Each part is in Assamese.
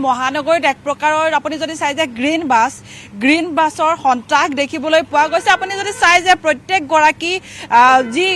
মহানগৰীত এক প্ৰকাৰৰ আপুনি যদি চাই যে গ্ৰীণ বাছৰ সন্ত্ৰাস দেখিবলৈ পোৱা গৈছে। আপুনি যদি চাই যে প্ৰত্যেক গৰাকী যি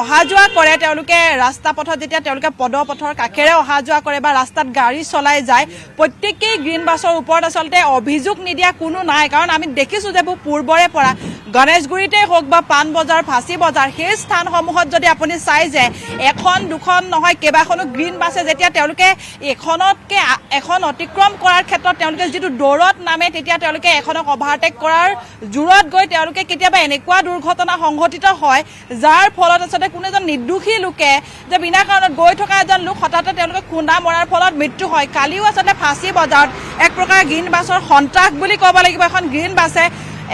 অহা যোৱা কৰে তেওঁলোকে ৰাস্তা পথত যেতিয়া তেওঁলোকে পদপথৰ কাষেৰে অহা যোৱা কৰে বা ৰাস্তাত গাড়ী চলাই যায়, প্ৰত্যেকেই গ্ৰীণ বাছৰ ওপৰত আচলতে অভিযোগ নিদিয়া কোনো নাই। কাৰণ আমি দেখিছোঁ যে পূৰ্বৰে পৰা গণেশগুৰিতে হওক বা পাণ বজাৰ, ফাঁচী বজাৰ, সেই স্থানসমূহত যদি আপুনি চাই যে এখন দুখন নহয় কেইবাখনো গ্ৰীণ বাছে যেতিয়া তেওঁলোকে এখনতকৈ এখন অতিক্ৰম কৰাৰ ক্ষেত্ৰত তেওঁলোকে যিটো দৌৰত নামে, তেতিয়া তেওঁলোকে এখনক অভাৰটেক কৰাৰ জোৰত গৈ তেওঁলোকে কেতিয়াবা এনেকুৱা দুৰ্ঘটনা সংঘটিত হয় যাৰ ফলত আচলতে কোনো এজন নিৰ্দোষী লোকে যে বিনা কাৰণত গৈ থকা এজন লোক হঠাতে তেওঁলোকে খুন্দা মৰাৰ ফলত মৃত্যু হয়। কালিও আচলতে ফাঁচী বজাৰত এক প্ৰকাৰ গ্ৰীণ বাছৰ সন্ত্ৰাস বুলি ক'ব লাগিব। এখন গ্ৰীণ বাছে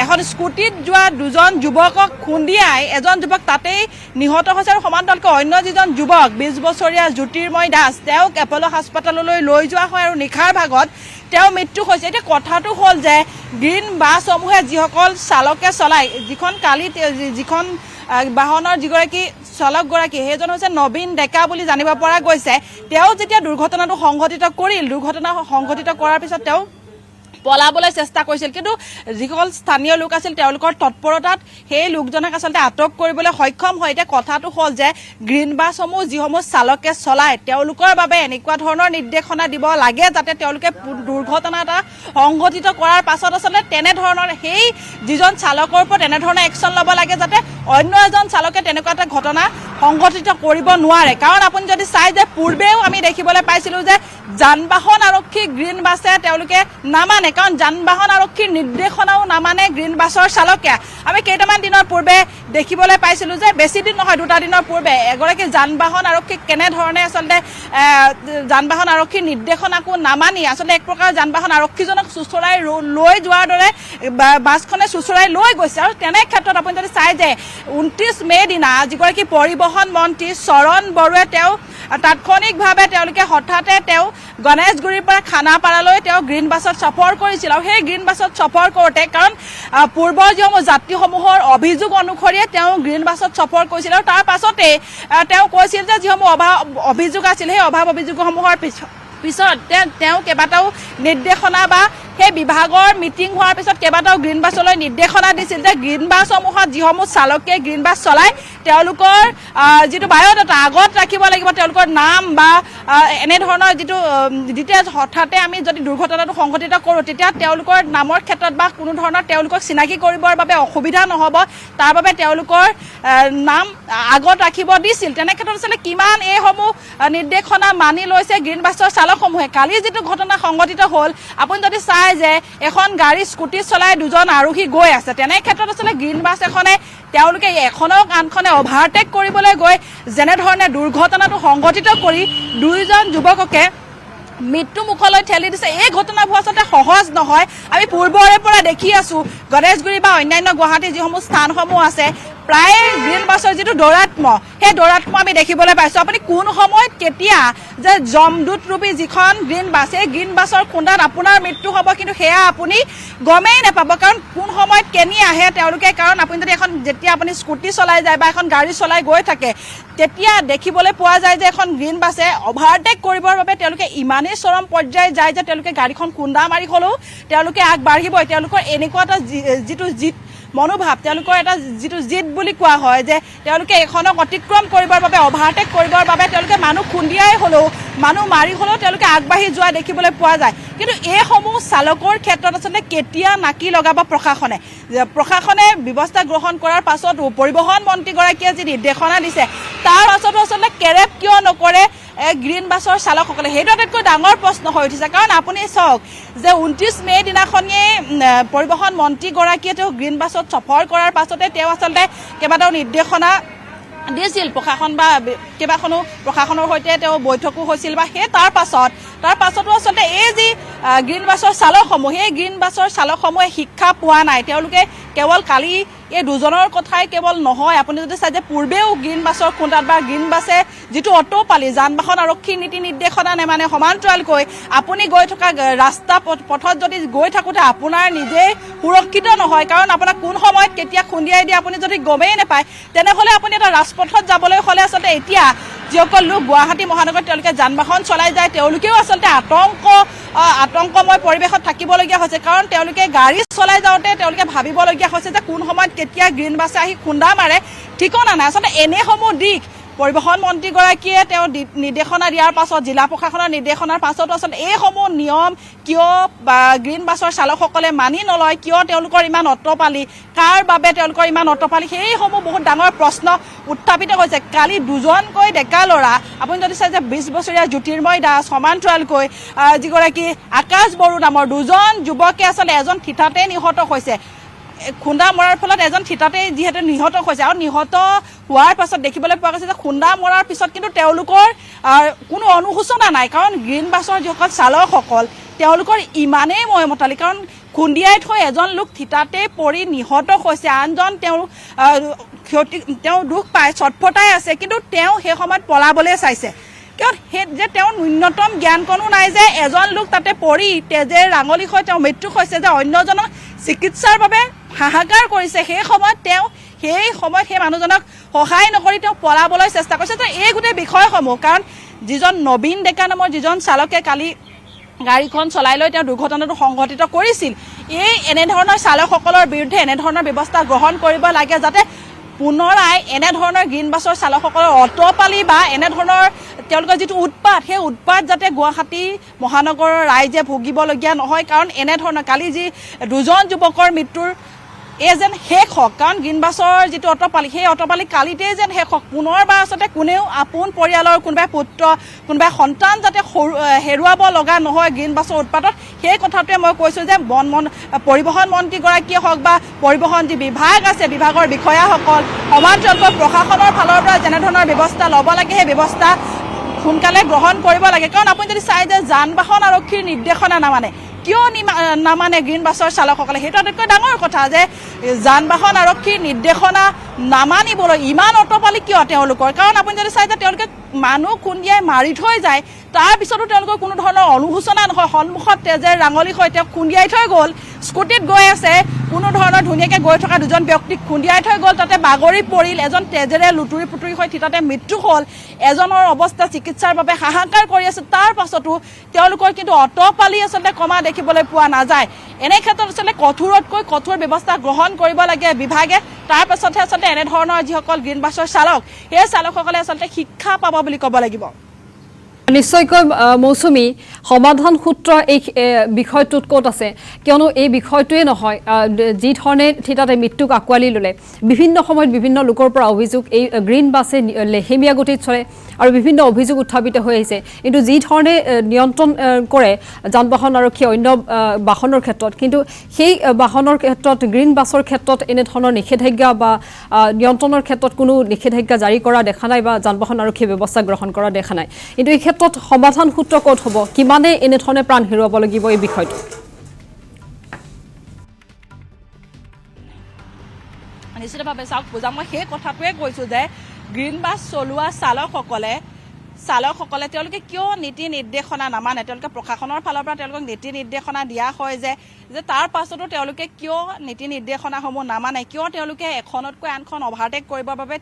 এখন স্কুটিত যোৱা দুজন যুৱকক খুন্দিয়াই এজন যুৱক তাতেই নিহত হৈছে আৰু সমান্তৰালকৈ অন্য যিজন যুৱক 20 বছৰীয়া জ্যোতিৰ্ময় দাস তেওঁক এপল' হাস্পতাললৈ লৈ যোৱা হয় আৰু নিশাৰ ভাগত তেওঁ মৃত্যু হৈছে। এতিয়া কথাটো হ'ল যে গ্ৰীণ বাছসমূহে যিসকল চালকে চলায়, যিখন বাহনৰ যিগৰাকী চালকগৰাকী সেইজন হৈছে নবীন ডেকা বুলি জানিব পৰা গৈছে। তেওঁ যেতিয়া দুৰ্ঘটনাটো সংঘটিত কৰাৰ পিছত তেওঁ পলাবলৈ চেষ্টা কৰিছিল, কিন্তু যিসকল স্থানীয় লোক আছিল তেওঁলোকৰ তৎপৰতাত সেই লোকজনক আচলতে আটক কৰিবলৈ সক্ষম হয়। এতিয়া কথাটো হ'ল যে গ্ৰীণ বাছসমূহ যিসমূহ চালকে চলায় তেওঁলোকৰ বাবে এনেকুৱা ধৰণৰ নিৰ্দেশনা দিব লাগে যাতে তেওঁলোকে দুৰ্ঘটনা এটা সংঘটিত কৰাৰ পাছত আচলতে তেনেধৰণৰ সেই যিজন চালকৰ ওপৰত এনেধৰণৰ একশ্যন ল'ব লাগে যাতে অন্য এজন চালকে তেনেকুৱা এটা ঘটনা সংঘটিত কৰিব নোৱাৰে। কাৰণ আপুনি যদি চাই যে পূৰ্বেও আমি দেখিবলৈ পাইছিলোঁ যে যান বাহন আৰক্ষী গ্ৰীণ বাছে তেওঁলোকে নামানে, কাৰণ যান বাহন আৰক্ষীৰ নিৰ্দেশনাও নামানে গ্ৰীণ বাছৰ চালকে। আমি কেইটামান দিনৰ পূৰ্বে দেখিবলৈ পাইছিলোঁ যে বেছি দিন নহয় 2টা দিনৰ পূৰ্বে এগৰাকী যান বাহন আৰক্ষীক কেনেধৰণে আচলতে যান বাহন আৰক্ষীৰ নিৰ্দেশনাকো নামানি আচলতে এক প্ৰকাৰ যান বাহন আৰক্ষীজনক চুচৰাই লৈ যোৱাৰ দৰে বাছখনে চুচৰাই লৈ গৈছে। আৰু তেনে ক্ষেত্ৰত আপুনি যদি চাই যে 29 মে' দিনা যিগৰাকী পৰিবহণ মন্ত্ৰী চৰণ বৰুৱাই তেওঁ তাৎক্ষণিকভাৱে তেওঁলোকে হঠাতে তেওঁ গণেশগুৰিৰ পৰা খানাপাৰালৈ তেওঁ গ্ৰীণ বাছত সফৰ কৰিছিল। আৰু সেই গ্ৰীণ বাছত সফৰ কৰোঁতে কাৰণ পূৰ্বৰ যিসমূহ যাত্ৰীসমূহৰ অভিযোগ অনুসৰিয়ে তেওঁ গ্ৰীণ বাছত সফৰ কৰিছিল আৰু তাৰ পাছতে তেওঁ কৈছিল যে যিসমূহ অভিযোগ আছিল সেই অভিযোগসমূহৰ পিছত তেওঁ কেইবাটাও নিৰ্দেশনা বা সেই বিভাগৰ মিটিং হোৱাৰ পিছত কেইবাটাও গ্ৰীণ বাছলৈ নিৰ্দেশনা দিছিল যে গ্ৰীণ বাছসমূহত যিসমূহ চালকে গ্ৰীণ বাছ চলায় তেওঁলোকৰ যিটো বায়'ডাটা আগত ৰাখিব লাগিব, তেওঁলোকৰ নাম বা এনেধৰণৰ যিটো ডিটেইলছ হঠাতে আমি যদি দুৰ্ঘটনাটো সংঘটিত কৰোঁ তেতিয়া তেওঁলোকৰ নামৰ ক্ষেত্ৰত বা কোনো ধৰণৰ তেওঁলোকক চিনাকি কৰিবৰ বাবে অসুবিধা নহ'ব, তাৰ বাবে তেওঁলোকৰ নাম আগত ৰাখিব দিছিল। তেনে ক্ষেত্ৰত আচলতে কিমান এইসমূহ নিৰ্দেশনা মানি লৈছে গ্ৰীণ বাছৰ চালকসমূহে। কালি যিটো ঘটনা সংঘটিত হ'ল আপুনি যদি চাই যে এখন গাড়ী স্কুটি চলাই দুজন আৰোহী গৈ আছে, তেনে ক্ষেত্ৰত আচলতে গ্ৰীণ বাছ এখনে তেওঁলোকে এখনক আনখনে অভাৰটেক কৰিবলৈ গৈ যেনেধৰণে দুৰ্ঘটনাটো সংঘটিত কৰি দুয়োজন যুৱককে মৃত্যু মুখলৈ ঠেলি দিছে, এই ঘটনাবোৰ আচলতে সহজ নহয়। আমি পূৰ্বৰে পৰা দেখি আছোঁ গণেশগুৰি বা অন্যান্য গুৱাহাটীৰ যিসমূহ স্থানসমূহ আছে প্ৰায় গ্ৰীণ বাছৰ যিটো দৌৰাত্ম সেই দৌৰাত্ম আমি দেখিবলৈ পাইছোঁ। আপুনি কোন সময়ত কেতিয়া যে যমদূত ৰূপী যিখন গ্ৰীণ বাছ সেই গ্ৰীণ বাছৰ খুন্দাত আপোনাৰ মৃত্যু হ'ব কিন্তু সেয়া আপুনি গমেই নাপাব, কাৰণ কোন সময়ত কেনি আহে তেওঁলোকে। কাৰণ আপুনি যদি যেতিয়া আপুনি স্কুটি চলাই যায় বা এখন গাড়ী চলাই গৈ থাকে তেতিয়া দেখিবলৈ পোৱা যায় যে এখন গ্ৰীণ বাছে অভাৰটেক কৰিবৰ বাবে তেওঁলোকে ইমানেই চৰম পৰ্যায় যায় যে তেওঁলোকে গাড়ীখন খুন্দা মাৰি হ'লেও তেওঁলোকে আগবাঢ়িবই। তেওঁলোকৰ এনেকুৱা এটা যিটো মনোভাৱ, তেওঁলোকৰ এটা যিটো জিদ বুলি কোৱা হয় যে তেওঁলোকে এখনক অতিক্ৰম কৰিবৰ বাবে অভাৰটেক কৰিবৰ বাবে তেওঁলোকে মানুহ খুন্দিয়াই হ'লেও মানুহ মাৰি হ'লেও তেওঁলোকে আগবাঢ়ি যোৱা দেখিবলৈ পোৱা যায়। কিন্তু এইসমূহ চালকৰ ক্ষেত্ৰত আচলতে কেতিয়া নাকি লগাব প্ৰশাসনে ব্যৱস্থা গ্ৰহণ কৰাৰ পাছতো পৰিবহণ মন্ত্ৰীগৰাকীয়ে যি নিৰ্দেশনা দিছে তাৰ পাছতো আচলতে কেৰেপ কিয় নকৰে গ্ৰীণ বাছৰ চালকসকলে, সেইটো আটাইতকৈ ডাঙৰ প্ৰশ্ন হৈ উঠিছে। কাৰণ আপুনি চাওক যে 29 মে' দিনাখনিয়ে পৰিবহণ মন্ত্ৰীগৰাকীয়ে তেওঁ গ্ৰীণ বাছত সফৰ কৰাৰ পাছতে তেওঁ আচলতে কেইবাটাও নিৰ্দেশনা দিছিল প্ৰশাসন বা কেইবাখনো প্ৰশাসনৰ সৈতে তেওঁ বৈঠকো হৈছিল বা সেই তাৰ পাছতো আচলতে এই যি গ্ৰীণ বাছৰ চালকসমূহ সেই গ্ৰীণ বাছৰ চালকসমূহে শিক্ষা পোৱা নাই। তেওঁলোকে কেৱল কালি এই দুজনৰ কথাই কেৱল নহয়, আপুনি যদি চাই যে পূৰ্বেও গ্ৰীণ বাছৰ খুন্দাত বা গ্ৰীণ বাছে যিটো অটোপালি যান বাহন আৰক্ষীৰ নীতি নিৰ্দেশনা নেমানে, সমান্তৰালকৈ আপুনি গৈ থকা ৰাস্তা পথত যদি গৈ থাকোঁতে আপোনাৰ নিজেই সুৰক্ষিত নহয়, কাৰণ আপোনাক কোন সময়ত কেতিয়া খুন্দিয়াই দিয়ে আপুনি যদি গমেই নাপায় তেনেহ'লে আপুনি এটা ৰাজপথত যাবলৈ হ'লে আচলতে এতিয়া যিসকল লোক গুৱাহাটী মহানগৰত তেওঁলোকে যান বাহন চলাই যায় তেওঁলোকেও আচলতে আতংকময় পৰিৱেশত থাকিবলগীয়া হৈছে কাৰণ তেওঁলোকে গাড়ী চলাই যাওঁতে তেওঁলোকে ভাবিবলগীয়া হৈছে যে কোন সময়ত কেতিয়া গ্ৰীণ বাছে আহি খুন্দা মাৰে ঠিকনা নাই আচলতে এনেসমূহ দিশ পৰিবহণ মন্ত্ৰীগৰাকীয়ে তেওঁ নিৰ্দেশনা দিয়াৰ পাছত জিলা প্ৰশাসনৰ নিৰ্দেশনাৰ পাছতো আচলতে এইসমূহ নিয়ম কিয় গ্ৰীণ বাছৰ চালকসকলে মানি নলয় কিয় তেওঁলোকৰ ইমান অট্টপালি কাৰ বাবে তেওঁলোকৰ ইমান অট্টপালি সেইসমূহ বহুত ডাঙৰ প্ৰশ্ন উত্থাপিত হৈছে কালি দুজনকৈ ডেকা ল'ৰা আপুনি যদি চাই যে 20 বছৰীয়া জ্যোতিৰ্ময় দাস সমান্তৰালকৈ যিগৰাকী আকাশ বড়ো নামৰ দুজন যুৱকে আচলতে এজন থিতাতে নিহত হৈছে খুন্দা মৰাৰ ফলত এজন থিতাতে যিহেতু নিহত হৈছে আৰু নিহত হোৱাৰ পাছত দেখিবলৈ পোৱা গৈছে যে খুন্দা মৰাৰ পিছত কিন্তু তেওঁলোকৰ কোনো অনুশোচনা নাই কাৰণ গ্ৰীণ বাছৰ যিসকল চালকসকল তেওঁলোকৰ ইমানেই ময়মতালি কাৰণ খুন্দিয়াই থৈ এজন লোক থিতাতে পৰি নিহত হৈছে আনজন তেওঁ দুখ পায় ছটফটাই আছে কিন্তু তেওঁ সেই সময়ত পলাবলৈ চাইছে কিয় যে তেওঁ ন্যূনতম জ্ঞানকণো নাই যে এজন লোক তাতে পৰি তেজে ৰাঙলী হৈ তেওঁ মৃত্যু হৈছে যে অন্যজনক চিকিৎসাৰ বাবে হাহাকাৰ কৰিছে সেই সময়ত সেই মানুহজনক সহায় নকৰি তেওঁ পলাবলৈ চেষ্টা কৰিছে যে এই গোটেই বিষয়সমূহ কাৰণ যিজন নবীন ডেকা নামৰ যিজন চালকে কালি গাড়ীখন চলাই লৈ তেওঁ দুৰ্ঘটনাটো সংঘটিত কৰিছিল এনেধৰণৰ চালকসকলৰ বিৰুদ্ধে এনেধৰণৰ ব্যৱস্থা গ্ৰহণ কৰিব লাগে যাতে পুনৰাই এনেধৰণৰ গ্ৰীণ বাছৰ চালকসকলৰ অট্টপালি বা এনেধৰণৰ তেওঁলোকৰ যিটো উৎপাত সেই উৎপাত যাতে গুৱাহাটী মহানগৰৰ ৰাইজে ভুগিবলগীয়া নহয় কাৰণ এনেধৰণৰ কালি যি দুজন যুৱকৰ মৃত্যুৰ যেন শেষ হওক কাৰণ গ্ৰীণ বাছৰ যিটো অট্টপালি সেই অট্টপালি কালিতেই যেন শেষ হওক পুনৰবাৰ আচলতে কোনেও আপোন পৰিয়ালৰ কোনোবাই পুত্ৰ কোনোবাই সন্তান যাতে হেৰুৱাব লগা নহয় গ্ৰীণ বাছৰ উৎপাতত সেই কথাটোৱে মই কৈছোঁ যে পৰিবহণ মন্ত্ৰীগৰাকীয়ে হওক বা পৰিবহণ যি বিভাগ আছে বিভাগৰ বিষয়াসকল সমান্তৰালকৈ প্ৰশাসনৰ ফালৰ পৰা যেনেধৰণৰ ব্যৱস্থা ল'ব লাগে সেই ব্যৱস্থা সোনকালে গ্ৰহণ কৰিব লাগে কাৰণ আপুনি যদি চাই যে যান বাহন আৰক্ষীৰ নিৰ্দেশনা নামানে কিয় নামানে গ্ৰীণ বাছৰ চালকসকলে সেইটো আটাইতকৈ ডাঙৰ কথা যে যান বাহন আৰক্ষীৰ নিৰ্দেশনা নামানিবলৈ ইমান অট্টপালি কিয় তেওঁলোকৰ কাৰণ আপুনি যদি চাই যে তেওঁলোকে মানুহ খুন্দিয়াই মাৰি থৈ যায় তাৰপিছতো তেওঁলোকৰ কোনো ধৰণৰ অনুশোচনা নহয় সন্মুখত তেজে ৰাঙলী হৈ তেওঁক খুন্দিয়াই থৈ গ'ল স্কুটিত গৈ আছে কোনো ধৰণৰ ধুনীয়াকৈ গৈ থকা দুজন ব্যক্তিক খুন্দিয়াই থৈ গ'ল তাতে বাগৰি পৰিল এজন তেজেৰে লুটুৰি পুটুৰি হৈ থিতাতে মৃত্যু হ'ল এজনৰ অৱস্থা চিকিৎসাৰ বাবে হাহাকাৰ কৰি আছে তাৰ পাছতো তেওঁলোকৰ কিন্তু অট্টপালি আচলতে কমা দেখিবলৈ পোৱা নাযায় এনে ক্ষেত্ৰত আচলতে কঠোৰতকৈ কঠোৰ ব্যৱস্থা গ্ৰহণ কৰিব লাগে বিভাগে তাৰ পাছতহে আচলতে এনেধৰণৰ যিসকল গ্ৰীণ বাছৰ চালক সেই চালকসকলে আচলতে শিক্ষা পাব বুলি ক'ব লাগিব নিশ্চয়কৈ মৌচুমী সমাধান সূত্ৰ এই বিষয়টোত ক'ত আছে কিয়নো এই বিষয়টোৱে নহয় যি ধৰণে থিতাতে মৃত্যুক আঁকোৱালি ল'লে বিভিন্ন সময়ত বিভিন্ন লোকৰ পৰা অভিযোগ এই গ্ৰীণ বাছে লেহেমীয়া গতিত চলে আৰু বিভিন্ন অভিযোগ উত্থাপিত হৈ আহিছে কিন্তু যি ধৰণে নিয়ন্ত্ৰণ কৰে যান বাহন আৰক্ষীয়ে অন্য বাহনৰ ক্ষেত্ৰত কিন্তু সেই বাহনৰ ক্ষেত্ৰত গ্ৰীণ বাছৰ ক্ষেত্ৰত এনেধৰণৰ নিষেধাজ্ঞা বা নিয়ন্ত্ৰণৰ ক্ষেত্ৰত কোনো নিষেধাজ্ঞা জাৰি কৰা দেখা নাই বা যান বাহন আৰক্ষীয়ে ব্যৱস্থা গ্ৰহণ কৰা দেখা নাই কিন্তু এই ক্ষেত্ৰত সমাধান সূত্ৰ ক'ত হ'ব কিমানে এনেধৰণে প্ৰাণ হেৰুৱাব লাগিব এই বিষয়টো নিশ্চিতভাৱে চাওক পূজা মই সেই কথাটোৱে কৈছোঁ যে গ্ৰীণ বাছ চলোৱা চালকসকলে তেওঁলোকে কিয় নীতি নিৰ্দেশনা নামানে তেওঁলোকে প্ৰশাসনৰ ফালৰ পৰা তেওঁলোকক নীতি নিৰ্দেশনা দিয়া হয় যে তাৰ পাছতো তেওঁলোকে কিয় নীতি নিৰ্দেশনাসমূহ নামানে কিয় তেওঁলোকে এখনতকৈ আনখন অভাৰটেক কৰিবৰ বাবে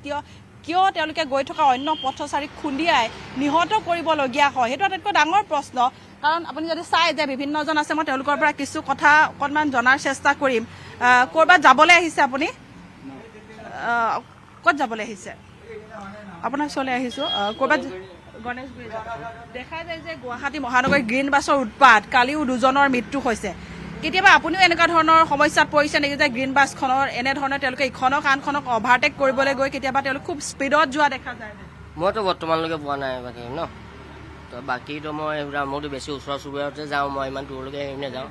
কিয় তেওঁলোকে গৈ থকা অন্য পথচাৰীক খুন্দিয়াই নিহত কৰিবলগীয়া হয় সেইটো আটাইতকৈ ডাঙৰ প্ৰশ্ন কাৰণ আপুনি যদি চাই যে বিভিন্নজন আছে মই তেওঁলোকৰ পৰা কিছু কথা অকণমান জনাৰ চেষ্টা কৰিম ক'ৰবাত যাবলৈ আহিছে আপুনি ক'ত যাবলৈ আহিছে আপোনাৰ ওচৰলৈ আহিছোঁ ক'ৰবাত গণেশগুৰি দেখা যায় যে গুৱাহাটী মহানগৰীত গ্ৰীণ বাছৰ উৎপাত কালিও দুজনৰ মৃত্যু হৈছে কেতিয়াবা আপুনিও এনেকুৱা ধৰণৰ সমস্যাত পৰিছে নেকি যে গ্ৰীণ বাছখনৰ এনেধৰণে তেওঁলোকে ইখনক আনখনক অভাৰটেক কৰিবলৈ গৈ কেতিয়াবা তেওঁলোক খুব স্পীডত যোৱা দেখা যায় মইতো বৰ্তমানলৈকে পোৱা নাই বাকী ন তো বাকীতো মই এইবিলাক মোৰতো বেছি ওচৰ চুবুৰীয়াতে যাওঁ মই ইমান দূৰলৈকে নাযাওঁ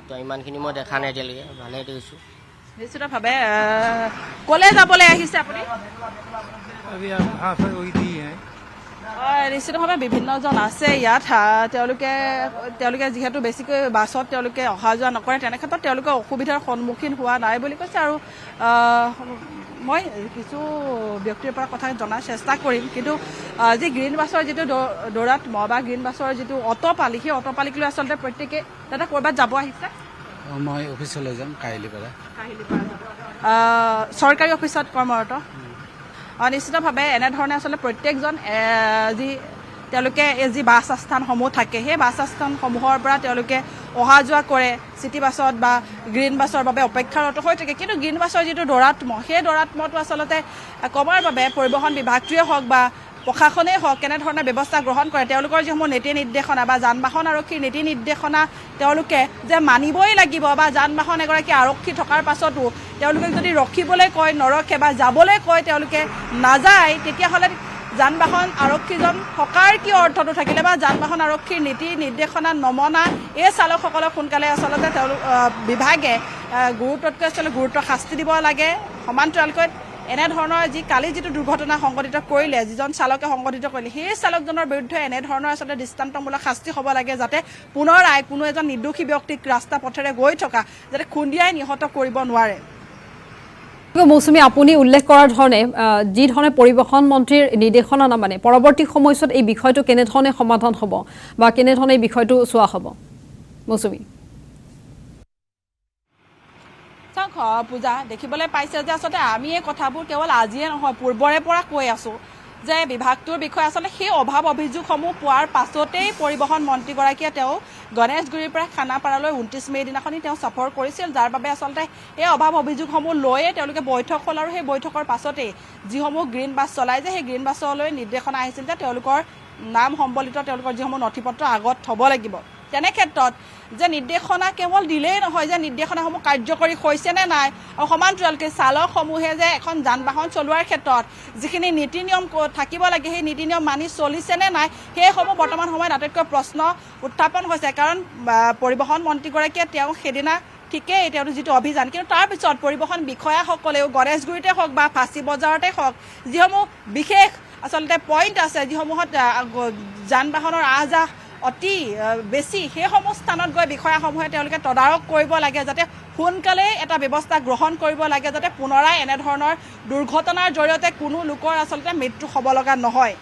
তো ইমানখিনি মই দেখা নাই এতিয়ালৈকে ভালেই দেখিছোঁ নিশ্চিতভাৱে ক'লৈ যাবলৈ আহিছে আপুনি নিশ্চিতভাৱে বিভিন্নজন আছে ইয়াত তেওঁলোকে যিহেতু বেছিকৈ বাছত তেওঁলোকে অহা যোৱা নকৰে তেনে ক্ষেত্ৰত তেওঁলোকে অসুবিধাৰ সন্মুখীন হোৱা নাই বুলি কৈছে আৰু মই কিছু ব্যক্তিৰ পৰা কথা জনাৰ চেষ্টা কৰিম কিন্তু যি গ্ৰীণ বাছৰ যিটো দৌৰাত বা গ্ৰীণ বাছৰ যিটো অট'পালি সেই অট'পালিক লৈ আচলতে প্ৰত্যেকে দাদা ক'ৰবাত যাব আহিছে মই অফিচলৈ যাম কাহিলীপাৰা চৰকাৰী অফিচত কৰ্মৰত নিশ্চিতভাৱে এনেধৰণে আচলতে প্ৰত্যেকজন যি তেওঁলোকে এই যি বাছ আস্থানসমূহ থাকে সেই বাছ আস্থানসমূহৰ পৰা তেওঁলোকে অহা যোৱা কৰে চিটি বাছত বা গ্ৰীণ বাছৰ বাবে অপেক্ষাৰত হৈ থাকে কিন্তু গ্ৰীণ বাছৰ যিটো দৌৰাত্ম সেই দৌৰাত্মটো আচলতে কমাৰ বাবে পৰিবহণ বিভাগটোৱে হওক বা প্ৰশাসনেই হওক কেনেধৰণে ব্যৱস্থা গ্ৰহণ কৰে তেওঁলোকৰ যিসমূহ নীতি নিৰ্দেশনা বা যান বাহন আৰক্ষীৰ নীতি নিৰ্দেশনা তেওঁলোকে যে মানিবই লাগিব বা যান বাহন এগৰাকী আৰক্ষী থকাৰ পাছতো তেওঁলোকে যদি ৰখিবলৈ কয় নৰখে বা যাবলৈ কয় তেওঁলোকে নাযায় তেতিয়াহ'লে যান বাহন আৰক্ষীজন থকাৰ কি অৰ্থটো থাকিলে বা যান বাহন আৰক্ষীৰ নীতি নিৰ্দেশনা নমনা এই চালকসকলক সোনকালে আচলতে তেওঁলোক বিভাগে গুৰুত্বতকৈ আচলতে গুৰুত্ব শাস্তি দিব লাগে সমান্তৰালকৈ এনেধৰণৰ যি কালি যিটো দুৰ্ঘটনা সংঘটিত কৰিলে যিজন চালকে সংঘটিত কৰিলে সেই চালকজনৰ বিৰুদ্ধে এনেধৰণৰ আচলতে দৃষ্টান্তমূলক শাস্তি হ'ব লাগে যাতে পুনৰাই কোনো এজন নিৰ্দোষী ব্যক্তিক ৰাস্তা পথেৰে গৈ থকা যাতে খুন্দিয়াই নিহত কৰিব নোৱাৰে মৌচুমী আপুনি উল্লেখ কৰাৰ ধৰণে যি ধৰণে পৰিবহণ মন্ত্ৰীৰ নিৰ্দেশনা নামানে পৰৱৰ্তী সময়ছোৱাত এই বিষয়টো কেনেধৰণে সমাধান হ'ব বা কেনেধৰণে এই বিষয়টো চোৱা হ'ব মৌচুমী পূজা দেখিবলৈ পাইছে যে আচলতে আমি এই কথাবোৰ কেৱল আজিয়ে নহয় পূৰ্বৰে পৰা কৈ আছোঁ যে বিভাগটোৰ বিষয়ে আচলতে সেই অভাৱ অভিযোগসমূহ পোৱাৰ পাছতেই পৰিবহণ মন্ত্ৰীগৰাকীয়ে তেওঁ গণেশগুৰিৰ পৰা খানাপাৰালৈ 29 মে' দিনাখনি তেওঁ সফৰ কৰিছিল যাৰ বাবে আচলতে এই অভাৱ অভিযোগসমূহ লৈয়ে তেওঁলোকে বৈঠক হ'ল আৰু সেই বৈঠকৰ পাছতেই যিসমূহ গ্ৰীণ বাছ চলাই যে সেই গ্ৰীণ বাছলৈ নিৰ্দেশনা আহিছিল যে তেওঁলোকৰ নাম সম্বলিত তেওঁলোকৰ যিসমূহ নথিপত্ৰ আগত থ'ব লাগিব তেনে ক্ষেত্ৰত যে নিৰ্দেশনা কেৱল দিলেই নহয় যে নিৰ্দেশনাসমূহ কাৰ্যকৰী হৈছে নে নাই আৰু সমান্তৰালকৈ চালকসমূহে যে এখন যান বাহন চলোৱাৰ ক্ষেত্ৰত যিখিনি নীতি নিয়ম থাকিব লাগে সেই নীতি নিয়ম মানি চলিছে নে নাই সেইসমূহ বৰ্তমান সময়ত আটাইতকৈ প্ৰশ্ন উত্থাপন হৈছে কাৰণ পৰিবহণ মন্ত্ৰীগৰাকীয়ে তেওঁ সেইদিনা ঠিকেই তেওঁৰ যিটো অভিযান কিন্তু তাৰপিছত পৰিবহণ বিষয়াসকলেও গণেশগুৰিতে হওক বা ফাঁচী বজাৰতে হওক যিসমূহ বিশেষ আচলতে পইণ্ট আছে যিসমূহত যান বাহনৰ আহ যাহ অতি বেছি সেইসমূহ স্থানত গৈ বিষয়াসমূহে তেওঁলোকে তদাৰক কৰিব লাগে যাতে সোনকালে এটা ব্যৱস্থা গ্ৰহণ কৰিব লাগে যাতে পুনৰাই এনেধৰণৰ দুৰ্ঘটনাৰ জৰিয়তে কোনো লোকৰ আচলতে মৃত্যু হ'ব লগা নহয়